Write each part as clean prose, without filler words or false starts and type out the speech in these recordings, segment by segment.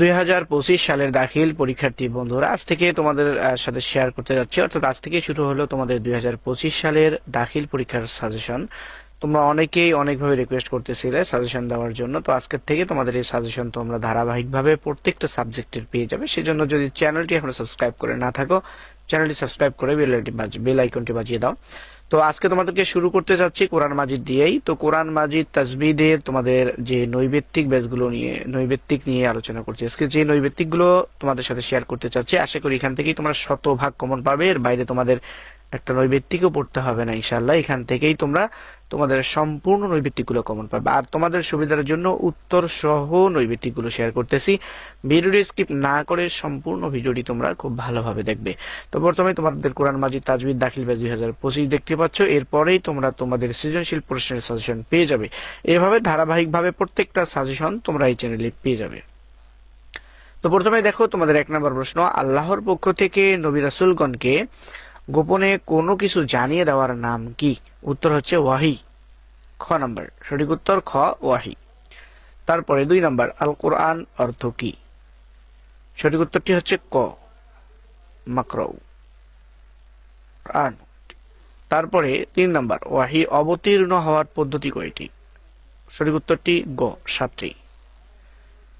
2025 সালের দাখিল পরীক্ষার্থী বন্ধুরা, আজ থেকে তোমাদের সাথে শেয়ার করতে যাচ্ছি, অর্থাৎ আজ থেকে শুরু হলো তোমাদের 2025 সালের দাখিল পরীক্ষার সাজেশন। তোমরা অনেকেই অনেকভাবে রিকোয়েস্ট করতেছিলে সাজেশন দেওয়ার জন্য, তো আজকের থেকে তোমাদের এই সাজেশন তোমরা ধারাবাহিকভাবে প্রত্যেকটা সাবজেক্টের পেয়ে যাবে। সেজন্য যদি চ্যানেলটি এখনো সাবস্ক্রাইব করে না থাকো, চ্যানেলটি সাবস্ক্রাইব করে বেল আইকনটি বাজিয়ে দাও। তো আজকে তোমাদেরকে শুরু করতে যাচ্ছি কোরআন মাজিদ দিয়েই। তো কোরআন মাজিদ তাজবিদের তোমাদের যে নৈবেত্তিক ব্যাচগুলো নিয়ে নৈবেত্তিক নিয়ে আলোচনা করছি আজকে। যে নৈবেত্তিক গুলো তোমাদের সাথে শেয়ার করতে চাচ্ছি, আশা করি এখান থেকেই তোমরা শতভাগ কমন পাবে। এর বাইরে তোমাদের একটা নৈবেত্তিকও পড়তে হবে না ইনশাআল্লাহ। এখান থেকেই তোমরা তোমাদের সম্পূর্ণ নৈবেত্তিকগুলো কমন পাবে। আর তোমাদের সুবিধার জন্য উত্তর সহ নৈবেত্তিকগুলো শেয়ার করতেছি। ভিডিওটি স্কিপ না করে সম্পূর্ণ ভিডিওটি তোমরা খুব ভালোভাবে দেখবে। তো প্রথমে তোমাদের কোরআন মাজিদ তাজবিদ দাখিল ব্যাচ 2025 দেখতে পাচ্ছ। এরপরেই তোমরা তোমাদের সৃজনশীল প্রশ্নের সাজেশন পেয়ে যাবে। এভাবে ধারাবাহিকভাবে প্রত্যেকটা সাজেশন তোমরা এই চ্যানেলে পেয়ে যাবে। তো প্রথমে দেখো তোমাদের 1 নম্বর প্রশ্ন, আল্লাহর পক্ষ থেকে নবী রাসূলগণকে গোপনে কোনো কিছু জানিয়ে দেওয়ার নাম কি? উত্তর হচ্ছে ওয়াহি। খ নাম্বার, সঠিক উত্তর খ ওয়াহি। তারপরে 2 নাম্বার, আল কোরআন অর্থ কি? সঠিক উত্তরটি হচ্ছে ক মাকরাউ কোরআন। তারপরে 3 নাম্বার, ওয়াহি অবতীর্ণ হওয়ার পদ্ধতি কয়টি? সঠিক উত্তরটি গ 7টি।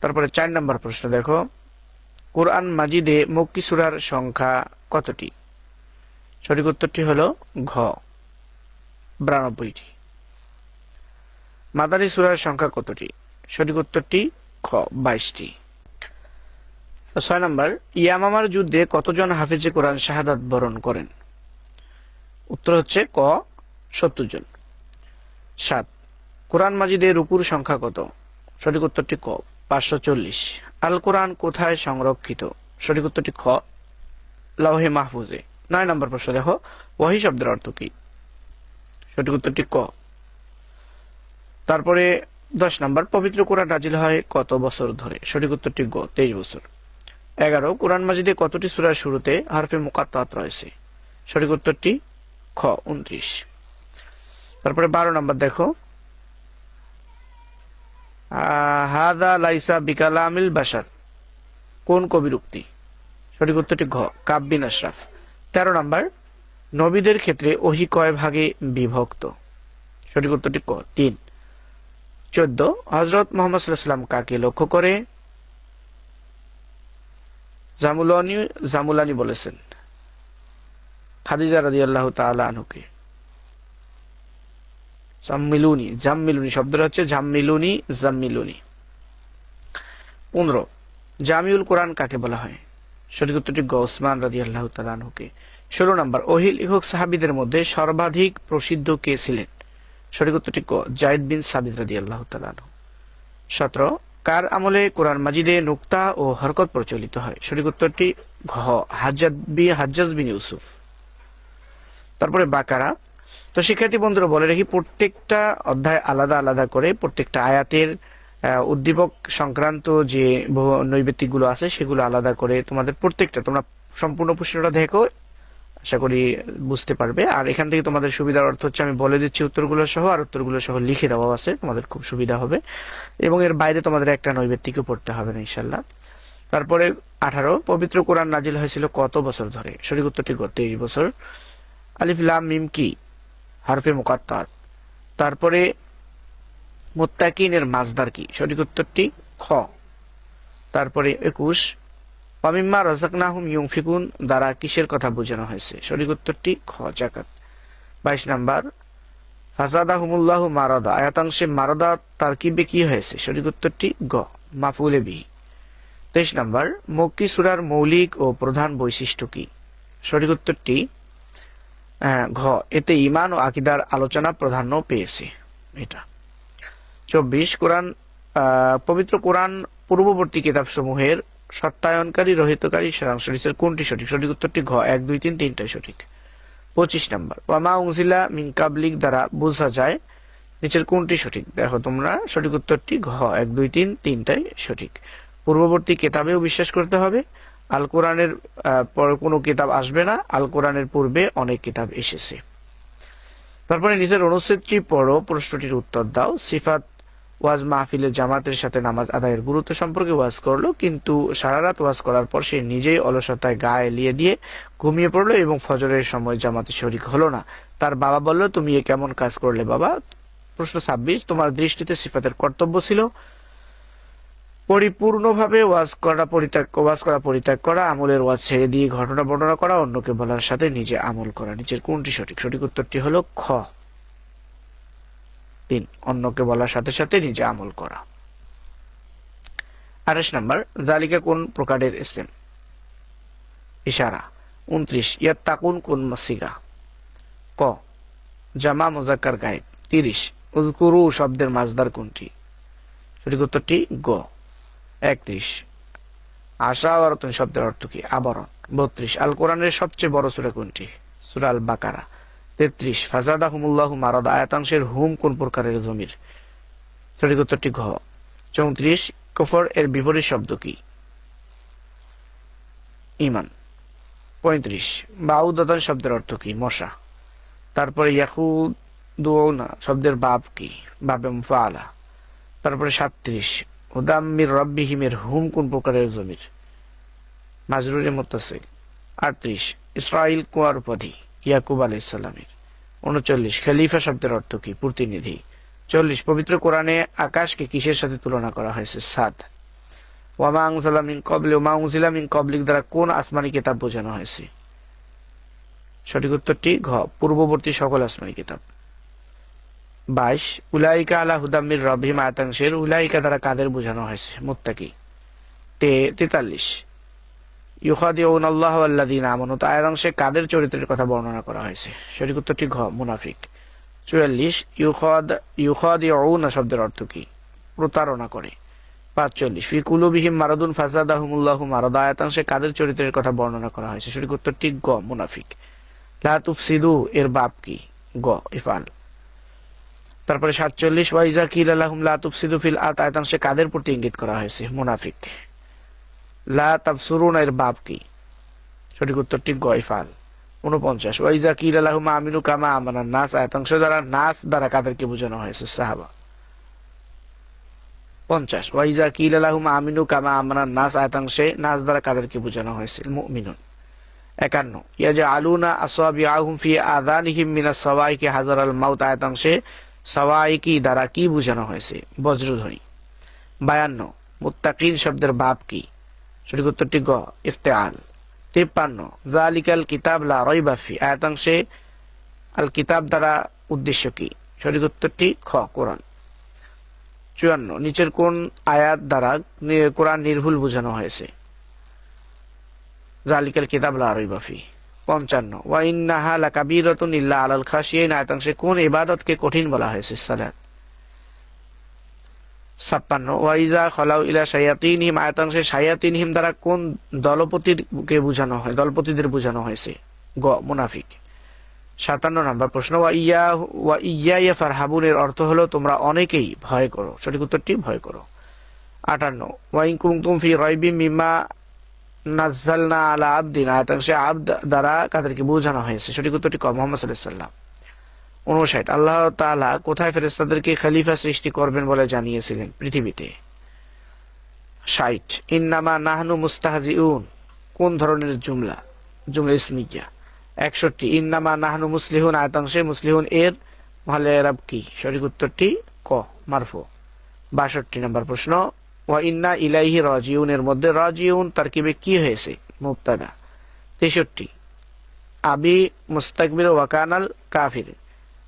তারপরে 4 নাম্বার প্রশ্ন দেখো, কোরআন মাজিদে মক্কি সূরার সংখ্যা কতটি? সঠিক উত্তরটি হলো ঘ 92টি। মাদানী সূরার সংখ্যা কতটি? সঠিক উত্তরটি খ 22টি। 6 নাম্বার, ইয়ামামার যুদ্ধে কতজন হাফেজে কোরআন শাহাদাত বরণ করেন? উত্তর হচ্ছে ক 70 জন। 7, কোরআন মাজিদে রুকুর সংখ্যা কত? সঠিক উত্তরটি ক 540। আল কোরআন কোথায় সংরক্ষিত? সঠিক উত্তরটি খ লাওহে মাহফুজে। 9 নম্বর প্রশ্ন দেখো, ওয়াহি শব্দের অর্থ কি? সঠিক উত্তরটি ক। তারপরে 10 নম্বর, পবিত্র কোরআন নাজিল হয় কত বছর ধরে? সঠিক উত্তরটি গ 23 বছর। 11, কোরআন মাজিদে কতটি সূরার শুরুতে হরফে মুকাত্তাত রয়েছে? সঠিক উত্তরটি খ 29। তারপরে 12 নম্বর দেখো, হাদা লাইসা বিকালামিল বাশার কোন কবির উক্তি? সঠিক উত্তরটি ঘ কাব বিন আশরাফ। 13 নম্বর, নবীদের ক্ষেত্রে ওহী কয় ভাগে বিভক্ত? সঠিক উত্তরটি ক 3। 14, হযরত মুহাম্মদ সাল্লাল্লাহু আলাইহি ওয়াসাল্লাম কাকে লক্ষ্য করে জামুলানি বলেছেন? খাদিজা রাদিয়াল্লাহু তাআলা আনহুকে। জাম্মিলুনি শব্দটা হচ্ছে জাম্মিলুনি। 15, জামিউল কোরআন কাকে বলা হয়? সঠিক উত্তরটি গ উসমান রাদিয়াল্লাহু তাআলা আনহুকে। 16 নম্বর, ওহী লেখক সাহাবীদের মধ্যে সর্বাধিক প্রসিদ্ধ কে ছিলেন? সঠিক উত্তরটি ক যায়েদ বিন সাবিত রাদিয়াল্লাহু তাআলা আনহু। 17, কার আমলে কোরআন মাজিদে নুক্তা ও হরকত প্রচলিত হয়? সঠিক উত্তরটি ঘ হাজ্জাজ বিন ইউসুফ। তারপরে বাকারা। তো শিক্ষার্থী বন্ধুরা বলে রাখি, প্রত্যেকটা অধ্যায় আলাদা আলাদা করে প্রত্যেকটা আয়াতের উদ্দীপক সংক্রান্ত যে নৈবেত্তিক গুলো আছে সেগুলো আলাদা করে তোমাদের প্রত্যেকটা তোমরা সম্পূর্ণ প্রশ্নটা দেখো, আশা করি বুঝতে পারবে। আর এখান থেকে তোমাদের সুবিধার অর্থ হচ্ছে আমি বলে দিচ্ছি উত্তরগুলো সহ, আর উত্তরগুলো সহ লিখে দেওয়া আছে, তোমাদের খুব সুবিধা হবে। এবং এর বাইরে তোমাদের একটা নৈবেত্তিকও পড়তে হবে না ইনশাল্লাহ। তারপরে 18, পবিত্র কোরআন নাজিল হয়েছিল কত বছর ধরে? সঠিক উত্তরটি 23 বছর। আলিফ লাম মিম কি? হরফে মুকাত্তাত। তারপরে মুত্তাকিনের মাজদার কি? সঠিক উত্তরটি খ। তারপরে 21, ওয়ামিম্মা রাযাকনাহুম ইউনফিকুন দ্বারা কিসের কথা বোঝানো হয়েছে? সঠিক উত্তরটি খ যাকাত। 22 নাম্বার, ফাযাদাহুমুল্লাহু মারাদা আয়াতাংশে মারাদা তারকিবে কি হয়েছে? সঠিক উত্তরটি গ মাফউলে বিহি। 23 নাম্বার, মক্কি সূরার মৌলিক ও প্রধান বৈশিষ্ট্য কি? সঠিক উত্তরটি ঘ এতে ঈমান ও আকীদার আলোচনা প্রাধান্য পেয়েছে এটা। 24, পবিত্র কোরআন পূর্ববর্তী কিতাবসমূহের সত্যায়নকারী রহিতকারী সারাংশ নিচের কোনটি সঠিক? সঠিক উত্তরটি ঘ 1 2 3 তিনটাই সঠিক। 25 নাম্বার, ওয়ামা উনজিলা মিন কাবলিক দ্বারা বোঝা যায় নিচের কোনটি সঠিক? দেখো তোমরা, সঠিক উত্তরটি ঘ 1 2 3 তিনটাই সঠিক। পূর্ববর্তী কিতাবেও বিশ্বাস করতে হবে, আল কোরআনের পর কোনো কিতাব আসবে না, আল কোরআনের পূর্বে অনেক কিতাব এসেছে। তারপরে নিচের অনুচ্ছেদটি পড়ো, প্রশ্নটির উত্তর দাও। সিফাত ওয়াজ মাহফিলে জামাতের সাথে নামাজ আদায়ের গুরুত্ব সম্পর্কে ওয়াজ করলো, কিন্তু সারা রাত ওয়াজ করার পর সে নিজেই অলসতায় গা এলিয়ে দিয়ে ঘুমিয়ে পড়লো এবং ফজরের সময় জামাতে শরীক হলো না। তার বাবা বলল, তুমি এ কেমন কাজ করলে বাবা? প্রশ্ন 26, তোমার দৃষ্টিতে সিফাতের কর্তব্য ছিল পরিপূর্ণভাবে ওয়াজ করা পরিত্যাগ করা, আমলের ওয়াজ ছেড়ে দিয়ে ঘটনা বর্ণনা করা, অন্যকে বলার সাথে নিজে আমল করা। নিচের কোনটি সঠিক? সঠিক উত্তরটি হলো খ 3, অন্যকে বলার সাথে সাথে নিজে আমল করা। 28 নাম্বার, জালিকা কোন প্রকারের ইসম? ইশারা। 29, ইয়াত্তাকুন কোন মাসিগা? ক জামা মুজাক্কার গায়েব। 30, উযকুরু শব্দের মাজদার কোনটি? সঠিক উত্তরটি গ 31, আশাওয়ারাতুন শব্দের অর্থ কি? আবরণ। 32, আল কোরআনের সবচেয়ে বড় সূরা কোনটি? সূরা আল বাকারা। 33, ফাজাদাহুমুল্লাহু মারাদা আয়াতাংশের হুম কোন প্রকারের জমির? সঠিক উত্তরটি ঘ 34, কুফর এর বিপরীত শব্দ কি? ঈমান। 35, বাউদাতান শব্দের অর্থ কি? মশা। তারপরে ইয়াকুদুনা শব্দের বাব কি? বাবে মুফাআলা। তারপরে 37, হুদাম্মির রাব্বিহিমের হুম কোন প্রকারের জমির? মাজরুরে মুত্তাসিল। 38, ইসরাইল কুয়ার উপাধি? ইয়াকুব আলাইহিস সালামের। 39, খলিফা শব্দের অর্থ কি? প্রতিনিধি। 40, পবিত্র কোরআনে আকাশকে কিসের সাথে তুলনা করা হয়েছে? সাদ। ওয়ামা আনজালা মিন ক্বাবলি ওয়া মা উনজিলা মিন ক্বাবলিক দ্বারা কোন আসমানি কিতাব বোঝানো হয়েছে? সঠিক উত্তরটি ঘ পূর্ববর্তী সকল আসমানি কিতাব। 22, উলাইকা আলা হুদাম্মির রাব্বিহিম আয়াতাংশের উলাইকা দ্বারা কাদের বোঝানো হয়েছে? মুত্তাকি। 43, ইউখাদিউনাল্লাহ ওয়াল্লাযীনা আমানু আয়াতাংশে কাদের চরিত্রের কথা বর্ণনা করা হয়েছে? সঠিক উত্তরটি ঘ মুনাফিক। 44, ইউখাদিউনা শব্দের অর্থ কি? প্রতারণা করে। 45, ফি কুলুবিহিম মারাদুন ফাযাদাহুমুল্লাহু মারাদা আয়াতাংশে কাদের চরিত্রের কথা বর্ণনা করা হয়েছে? সঠিক উত্তরটি গ মুনাফিক। লা তুফসিদু এর বাপ কি? গ ইফআল। তারপরে 47, ওয়াইজা কিলা লাহুম লা তুফসিদু ফিল আরদ আয়াতাংশে কাদের প্রতি ইঙ্গিত করা হয়েছে? মুনাফিক। লা তাফসুরুন এর বাপ কি? সঠিক উত্তরটি গ ইফআল। 49, ওয়াইজা কিলা লাহুম আমিনু কামা আমানান নাস আয়াতাংশ দ্বারা নাস দ্বারা কাদেরকে বোঝানো হয়েছে? সাহাবা। 50, ওয়াইজা কিলা লাহুম আমিনু কামা আমানান নাস আয়াতাংশে নাস দ্বারা কাদেরকে বোঝানো হয়েছে? মুমিনুন। 51, ইয়াজআলুনা আসাবিআহুম ফি আযানিহিম মিনাস সাওয়াইকি হাযারাল মাউত আয়াতাংশে সাওয়াইকি দ্বারা কি বোঝানো হয়েছে? বজ্রধ্বনি। 52, মুত্তাকিন শব্দের বাপ কি? সঠিক উত্তরটি গ ইফতিআল। 53, যালিকাল কিতাব লা রাইবা ফি আয়াতাংশে আল কিতাব দ্বারা উদ্দেশ্য কি? সঠিক উত্তরটি খ কোরআন। 54, নিচের কোন আয়াত দ্বারা কোরআন নির্ভুল বোঝানো হয়েছে? যালিকাল কিতাব লা রাইবা ফি। 55, ওয়া ইন্নাহা লাকাবীরাতুন ইল্লা আলাল খাশিয়িন আয়াতাংশে কোন ইবাদতকে কঠিন বলা হয়েছে? সালাত। 56, ওয়া ইযা খালাউ ইলা শায়াতিনহিম আয়াতাংশে শায়াতিনহিম দ্বারা কোন দলপতিকে বোঝানো হয়? দলপতিদের বোঝানো হয়েছে? গ মুনাফিক। 57 নম্বর প্রশ্ন, ওয়া ইয়া ফারহাবুন এর অর্থ হলো তোমরা অনেকেই ভয় করো। সঠিক উত্তরটি ভয় করো। 58, ওয়া ইন কুনতুম ফি রাইবিম মিম্মা নাযালনা আলা আবদিন আয়াতাংশে আবদ দ্বারা কাদেরকে বোঝানো হয়েছে? সঠিক উত্তরটি ক মুহাম্মদ সাল্লাল্লাহু আলাইহি ওয়াসাল্লাম। 59, আল্লাহ তাআলা কোথায় ফেরেশতাদেরকে খলিফা সৃষ্টি করবেন বলে জানিয়েছিলেন? পৃথিবীতে। 60, ইন্নামা নাহনু মুস্তাহজিউন কোন ধরনের জুমলা? জুমলা ইসমিয়া। 61, ইন্নামা নাহনু মুসলিহুন আয়াতাংশে মুসলিহুন এর মহলে এরাব কি? সঠিক উত্তরটি ক মারফু। 62 নম্বর প্রশ্ন, ওয়া ইন্না ইলাইহি রাজিউন এর মধ্যে রাজিউন তারকিবে কি হয়েছে? মুবতাদা। 63, আবি মুস্তাকবির ওয়া কানাল কাফির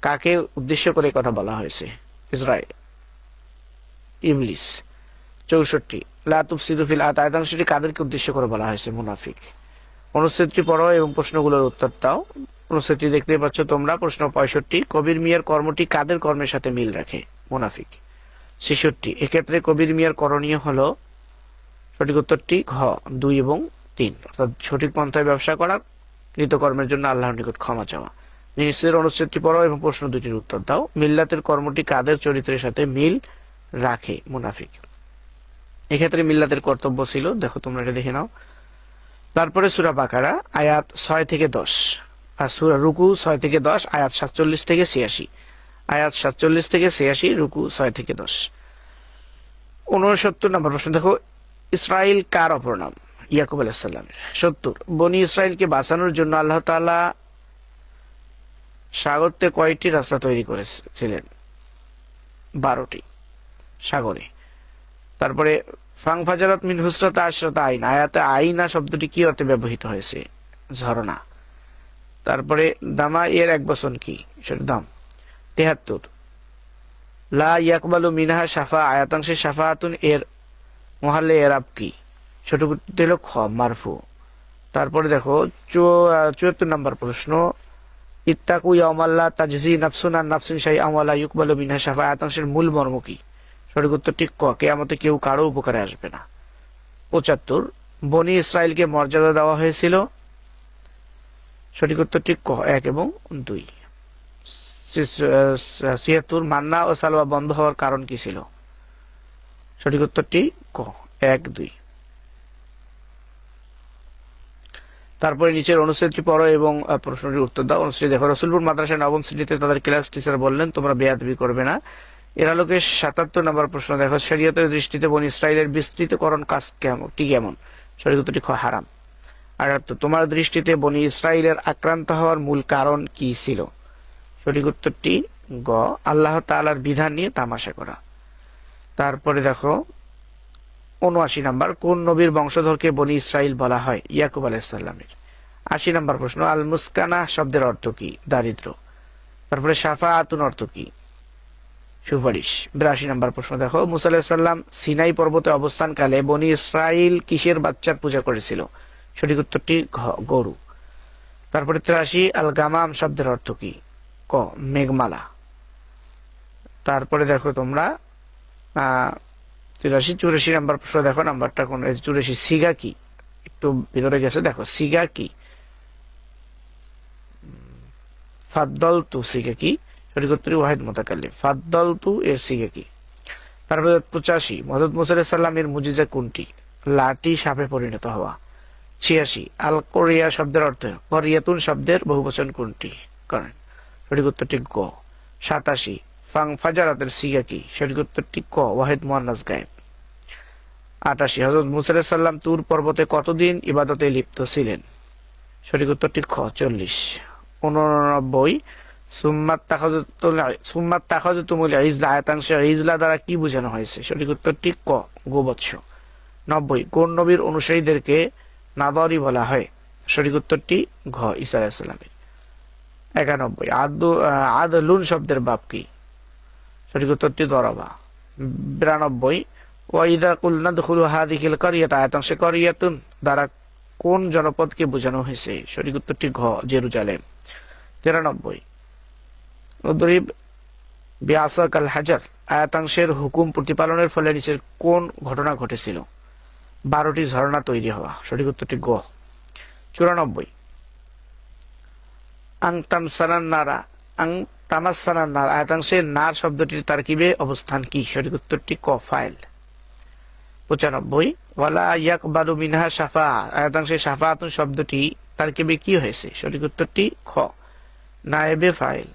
কাকে উদ্দেশ্য করে কথা বলা হয়েছে? ইসরাইল ইবলিস। 64, লা তুফসিদু ফিল আরদ আয়াতাংশটি কাদেরকে উদ্দেশ্য করে বলা হয়েছে? মুনাফিক। অনুচ্ছেদটি পড়ো এবং প্রশ্নগুলোর উত্তর দাও। অনুচ্ছেদটি দেখতে পাচ্ছ তোমরা। প্রশ্ন 65, কবির মিয়ার কর্মটি কাদের কর্মের সাথে মিল রাখে? মুনাফিক। 66, এক্ষেত্রে কবির মিয়ার করণীয় হলো? সঠিক উত্তরটি ঘ 2 এবং 3, অর্থাৎ সঠিক পন্থায় ব্যবসা করা, কৃতকর্মের জন্য আল্লাহর নিকট ক্ষমা চাওয়া। নিচের অনুচ্ছেদটি পড়ো এবং প্রশ্ন দুটির উত্তর দাও। মিল্লাতের কর্মটি কাদের চরিত্রের সাথে মিল রাখে? মুনাফিক। এক্ষেত্রে মিল্লাতের কর্তব্য ছিল, দেখো তোমরা এটা দেখে নাও। তারপরে সূরা বাকারা আয়াত 6 থেকে 10 আর সূরা রুকু 6 থেকে 10, আয়াত 47 থেকে 86। আয়াত 47 থেকে 86, রুকু 6 থেকে 10। 69 নম্বর প্রশ্ন দেখো, ইসরাইল কার অপর নাম? ইয়াকুব আলাইহিস সালামের। 70, বনি ইসরাইলকে বাঁচানোর জন্য আল্লাহ তাআলা সাগরতে কয়টি রাস্তা তৈরি করেছিলেন? 12টি সাগরে। তারপরে ফাংফাজারাত মিন হুসরাতা আশরাতা আইন, আয়াতে আইনা শব্দটি কি অর্থে ব্যবহৃত হয়েছে? ঝর্ণা। তারপরে দামা এর এক বচন কি? সেটা দাম। 73, লা ইয়াকবালু মিনহা শাফা, আয়াতাংশে শাফাআতুন এর মুহাল্লে এরাব কি? সঠিক উত্তর হলো খ, মারফু। তারপরে দেখো 74 নম্বর প্রশ্ন, ইত্তাকু ইয়াউমাল্লা তাজজি নাফসুন আন নাফসিন শাইআন ওয়া লা ইউকবালু মিনহা শাফা, আয়াতাংশের মূল মর্ম কি? সঠিক উত্তরটি ক, কিয়ামতে কেউ কারো উপকারে আসবে না। 75, বনি ইসরাইলকে মর্যাদা দেওয়া হয়েছিল? সঠিক উত্তরটি ক, 1 এবং 2। 76, মান্না ও সালওয়া বন্ধ হওয়ার কারণ কি ছিল? সঠিক উত্তরটি ক, 1, 2। তারপরে নিচের অনুচ্ছেদটি পড়ো এবং প্রশ্নটির উত্তর দাও। অনুচ্ছেদ দেখো, রসুলপুর মাদ্রাসায় নবম শ্রেণীতে তাদের ক্লাস টিচার বললেন, তোমরা বেয়াদবি করবে না। এর আলোকে 77 নম্বর প্রশ্ন দেখো, শরীয়তের দৃষ্টিতে বনি ইসরাইলের বিস্তৃতকরণ কাজটি কেমন? সঠিক উত্তরটি খ, হারাম। 78, তোমার দৃষ্টিতে বনি ইসরাইলের আক্রান্ত হওয়ার মূল কারণ কি ছিল? সঠিক উত্তরটি গ, আল্লাহ তাআলার বিধান নিয়ে তামাশা করা। তারপরে দেখো 79 নাম্বার, কোন নবীর বংশধরকে বনি ইসরাইল বলা হয়? ইয়াকুব আলাইহিস সালামের। 80 নাম্বার প্রশ্ন, আল মুসকানা শব্দের অর্থ কি? দারিদ্র। তারপরে শাফাআতুন অর্থ কি? সুপারিশ। 82 নাম্বার প্রশ্ন দেখো, মুসা আলাইহিস সালাম সিনাই পর্বতে অবস্থানকালে বনি ইসরাইল কিসের বাচ্চার পূজা করেছিল? সঠিক উত্তরটি ঘ, গরু। তারপরে 83, আল গামাম শব্দের অর্থ কি? ক, মেঘমালা। তারপরে দেখো তোমরা 83, 84 নাম্বার প্রশ্ন দেখো, নাম্বারটা কোন? 84, সিগা কি? একটু ভিতরে গেছে, দেখো সিগা কি? ফাদ্দালতু, সিগা কি? সঠিক উত্তর ওয়াহিদ মুতাকাল্লিম। ফাদ্দালতু এর সিগা কি? তারপরে 85, হযরত মুসা আলাইহিস সালামের মুজিজা কোনটি? লাঠি সাপে পরিণত হওয়া। 86, আল কোরিয়া শব্দের অর্থ? করিয়াতুন শব্দের বহুবচন কোনটি? করেন। সঠিক উত্তরটি গ। 87, ফাংফাজারাতের সিগা কি? সঠিক উত্তরটি ক, ওয়াহিদ মুয়ান্নাস গায়েব। 88, হযরত মুসা আলাইহিস সালাম তুর পর্বতে কতদিন ইবাদতে লিপ্ত ছিলেন? সঠিক উত্তরটি খ, 40। 89, সুম্মাত তাখাযতুমুল ইজলা, আয়াতাংশে ইজলা দ্বারা কি বোঝানো হয়েছে? সঠিক উত্তরটি ক, গোবৎস। 90, কোন নবীর অনুসারীদেরকে নাদারি বলা হয়? সঠিক উত্তরটি ঘ, ঈসা আলাইহিস সালামের। 91, আদলুন শব্দের বাপ কি? সঠিক উত্তরটি দরবা। 92, ওয়াইদা কুলনা দুখুলু হাযিহিল কারিয়াতা, আয়াতাংশে কারিয়াতুন দ্বারা কোন জনপদকে বোঝানো হয়েছে? সঠিক উত্তরটি ঘ, জেরুজালেম। 93, উদরিব বিআসাকাল হাজার, আয়াতাংশের হুকুম প্রতিপালনের ফলে নিচের কোন ঘটনা ঘটেছিল? 12টি ঝর্ণা তৈরি হওয়া। সঠিক উত্তরটি গ। 94, আং তামসানান নারা, আং তামাসানান নার, আয়াতাংশের নার শব্দটির তারকিবে অবস্থান কি? সঠিক উত্তরটি ক, ফাইল। 95, ওয়ালা ইয়াকবালু মিনহা শাফা, আয়াতাংশে শাফাআতুন শব্দটি তারকিবে কি হয়েছে? সঠিক উত্তরটি খ, নায়েবে ফাইল।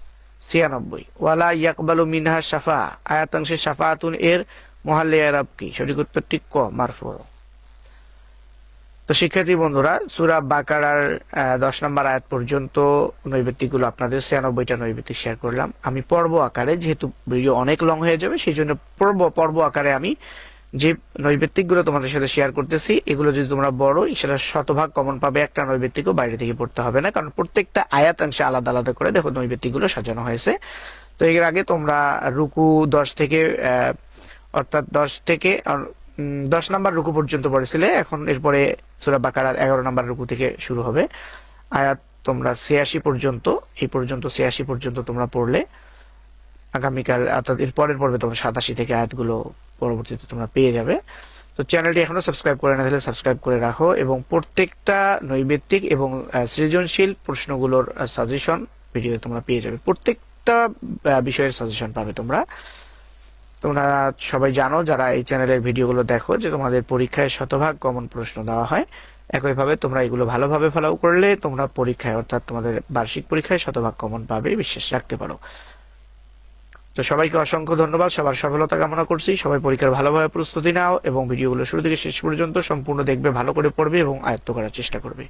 96, ওয়ালা ইয়াকবালু মিনহা শাফা, আয়াতাংশে শাফাআতুন এর মুহাল্লে ইরাব কি? সঠিক উত্তরটি ক, মারফু। তো শিক্ষার্থী বন্ধুরা, সূরা বাকারার 10 নম্বর আয়াত পর্যন্ত নৈবেদিকগুলো আপনাদের 96টা নৈবেদিক শেয়ার করলাম। আমি পর্ব আকারে, যেহেতু ভিডিও অনেক লং হয়ে যাবে, সেই জন্য পর্ব আকারে আমি যে নৈবেদিকগুলো তোমাদের সাথে শেয়ার করতেছি, এগুলো যদি তোমরা বড়, সেটা শতভাগ কমন পাবে। একটা নৈবেদিকও বাইরে থেকে পড়তে হবে না, কারণ প্রত্যেকটা আয়াতাংশে আলাদা আলাদা করে দেখো নৈবেদিকগুলো সাজানো হয়েছে। তো এর আগে তোমরা রুকু 10 থেকে অর্থাৎ 10 নম্বর রুকু পর্যন্ত পড়েছিলে, এখন এরপরে সূরা বাকারার 11 নম্বর রুকু থেকে শুরু হবে আয়াত। তোমরা 86 পর্যন্ত, এই পর্যন্ত 86 পর্যন্ত তোমরা পড়লে আগামীকাল অর্থাৎ এর পরের পর্বে তোমরা 87 থেকে আয়াতগুলো পরবর্তীতে তোমরা পেয়ে যাবে। তো চ্যানেলটি এখনো সাবস্ক্রাইব করে না থাকলে সাবস্ক্রাইব করে রাখো, এবং প্রত্যেকটা নৈবেদিক এবং সৃজনশীল প্রশ্নগুলোর সাজেশন ভিডিও তোমরা পেয়ে যাবে। প্রত্যেকটা বিষয়ের সাজেশন পাবে তোমরা সবাই জানো, যারা এই চ্যানেলের ভিডিওগুলো দেখো, যে তোমাদের পরীক্ষায় শতভাগ কমন প্রশ্ন দেওয়া হয়। একইভাবে তোমরা এগুলো ভালোভাবে ফলো করলে তোমরা পরীক্ষায় অর্থাৎ তোমাদের বার্ষিক পরীক্ষায় শতভাগ কমন পাবে, বিশ্বাস রাখতে পারো। তো সবাইকে অসংখ্য ধন্যবাদ, সবার সফলতা কামনা করছি। সবাই পরীক্ষার ভালোভাবে প্রস্তুতি নাও এবং ভিডিওগুলো শুরু থেকে শেষ পর্যন্ত সম্পূর্ণ দেখবে, ভালো করে পড়বে এবং আয়ত্ত করার চেষ্টা করবে।